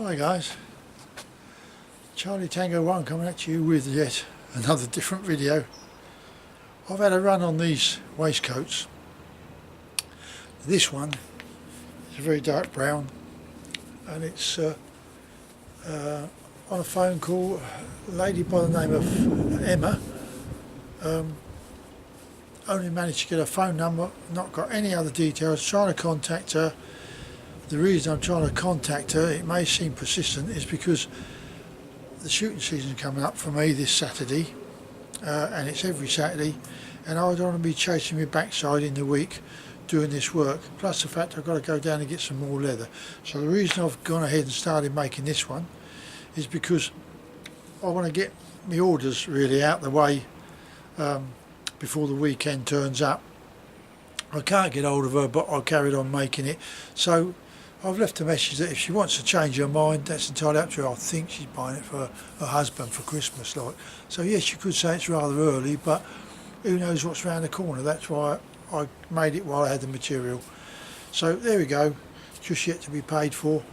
Hi guys, Charlie Tango 1 coming at you with yet another different video. I've had a run on these waistcoats. This one is a very dark brown and it's on a phone call, a lady by the name of Emma. Only managed to get her phone number, not got any other details, trying to contact her. The reason I'm trying to contact her, it may seem persistent, is because the shooting season is coming up for me this Saturday, and it's every Saturday, and I don't want to be chasing my backside in the week doing this work, plus the fact I've got to go down and get some more leather. So the reason I've gone ahead and started making this one is because I want to get my orders really out the way before the weekend turns up. I can't get hold of her, but I carried on making it. So I've left a message that if she wants to change her mind, that's entirely up to her. I think she's buying it for her husband for Christmas, like. So yes, you could say it's rather early, but who knows what's around the corner. That's why I made it while I had the material. So there we go, just yet to be paid for.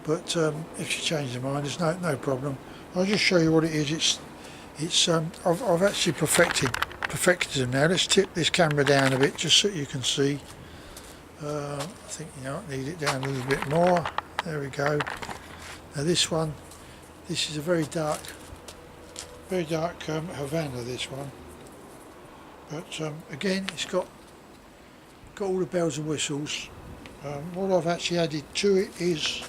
But if she changes her mind, there's no problem. I'll just show you what it is. I've actually perfected them now. Let's tip this camera down a bit just so you can see. I think I need it down a little bit more. There we go. Now this is a very dark Havana, this one. But again, it's got all the bells and whistles. What I've actually added to it is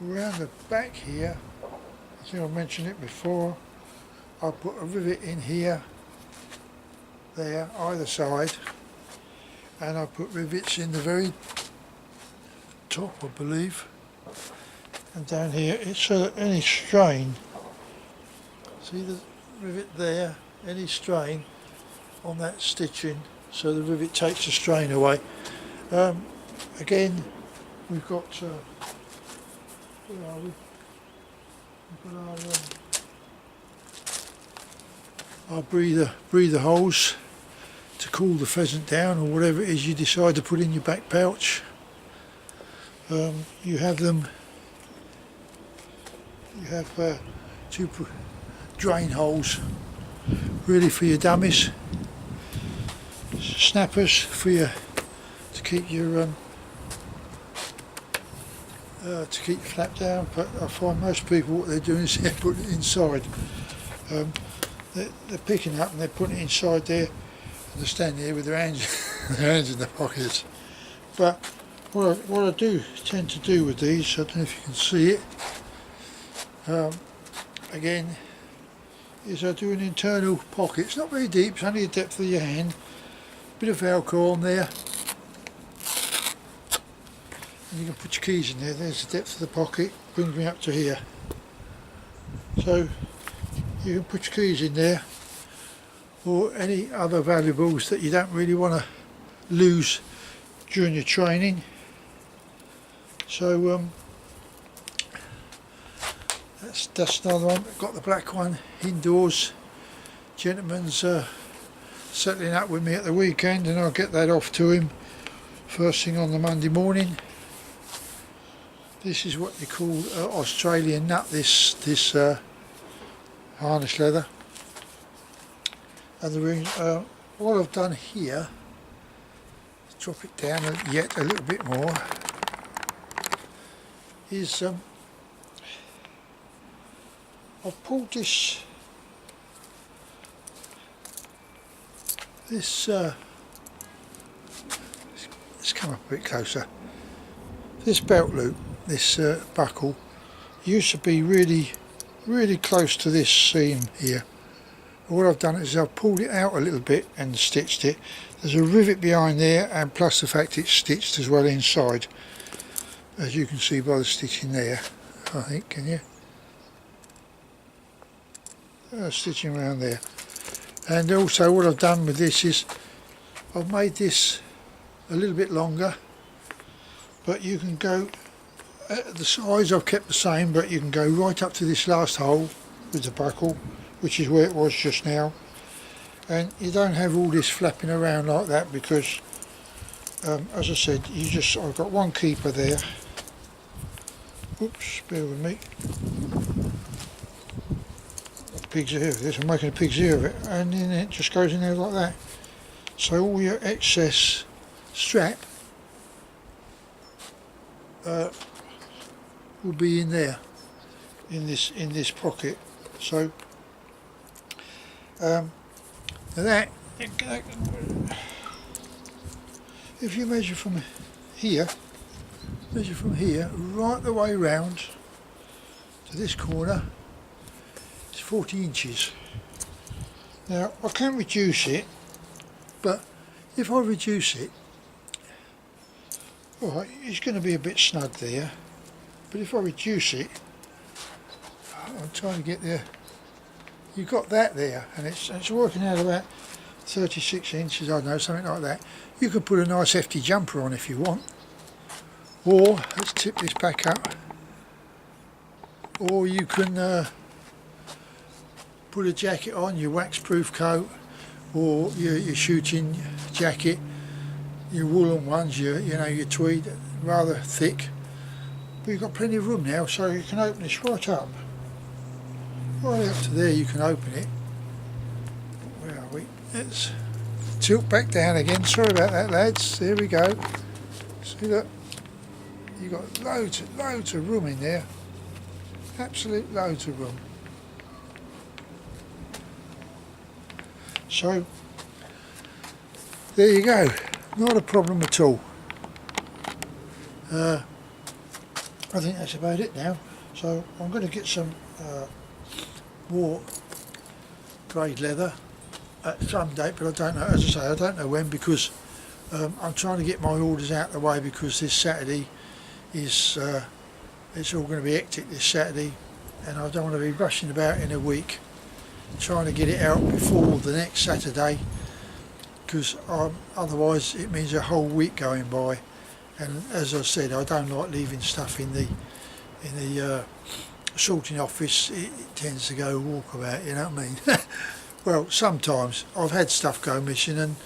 around the back here. I think I mentioned it before. I put a rivet in here, there, either side. And I put rivets in the very top, I believe, and down here it's so that any strain, see the rivet there, any strain on that stitching, so the rivet takes the strain away. Again, we've got where are we? We've got our breather holes to cool the pheasant down, or whatever it is you decide to put in your back pouch. You have two drain holes really for your dummies, snappers for your to keep your flap down. But I find most people, what they're doing is they're putting it inside. They're picking up and they're putting it inside there. They're standing here with their hands in their pockets. But what I do tend to do with these, I don't know if you can see it, again, is I do an internal pocket. It's not very deep, it's only the depth of your hand. Bit of Velcro on there, and you can put your keys in there. There's the depth of the pocket, brings me up to here. So you can put your keys in there, or any other valuables that you don't really want to lose during your training. So that's another one. Got the black one indoors. Gentleman's settling up with me at the weekend, and I'll get that off to him first thing on the Monday morning. This is what you call Australian nut, this harness leather. And the rings, what I've done here, drop it down yet a little bit more, is I've pulled this let's come up a bit closer. This belt loop, this buckle, used to be really close to this seam here. What I've done is I've pulled it out a little bit and stitched it. There's a rivet behind there, and plus the fact it's stitched as well inside, as you can see by the stitching there, I think, can you? Stitching around there. And also what I've done with this is I've made this a little bit longer, but you can go, the size I've kept the same, but you can go right up to this last hole with the buckle, which is where it was just now, and you don't have all this flapping around like that, because as I said, I've got one keeper there, Oops, bear with me. Pig's ear of this, I'm making a pig's ear of it, and then it just goes in there like that. So all your excess strap will be in there, in this pocket. So that, if you measure from here right the way round to this corner, it's 40 inches. Now I can reduce it, but if I reduce it, alright, it's going to be a bit snug there, but if I reduce it, I'm trying to get there, you've got that there, and it's working out about 36 inches, I don't know, something like that. You could put a nice hefty jumper on if you want, or let's tip this back up, or you can put a jacket on, your wax-proof coat, or your shooting jacket, your woolen ones, your tweed, rather thick. But you've got plenty of room now, so you can open this right up. Right up to there you can open it. Where are we? Let's tilt back down again. Sorry about that, lads. There we go. See that? You've got loads of room in there. Absolute loads of room. So there you go. Not a problem at all. I think that's about it now. So I'm going to get some more grade leather at some date, but I don't know. As I say, I don't know when, because I'm trying to get my orders out of the way, because this Saturday is it's all going to be hectic this Saturday, and I don't want to be rushing about in a week trying to get it out before the next Saturday, because otherwise it means a whole week going by. And as I said, I don't like leaving stuff in the sorting office. It tends to go walkabout, you know what I mean? Well, sometimes I've had stuff go missing, and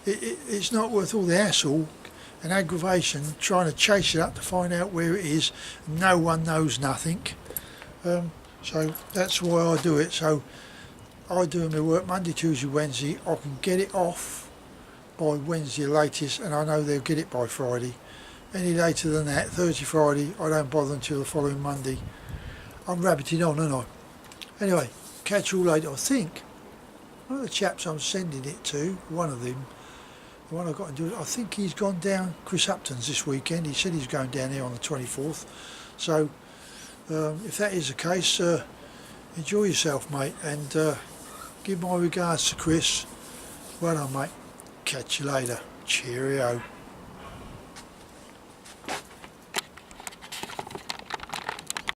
it's not worth all the hassle and aggravation trying to chase it up to find out where it is. No one knows nothing. So that's why I do it. So I do my work Monday, Tuesday, Wednesday. I can get it off by Wednesday latest, and I know they'll get it by Friday. Any later than that, Thursday, Friday, I don't bother until the following Monday. I'm rabbiting on, aren't I? Anyway, catch you all later. I think one of the chaps I'm sending it to, one of them, the one I've got to do it, I think he's gone down Chris Upton's this weekend. He said he's going down there on the 24th. So if that is the case, enjoy yourself, mate, and give my regards to Chris. Well done, mate. Catch you later. Cheerio.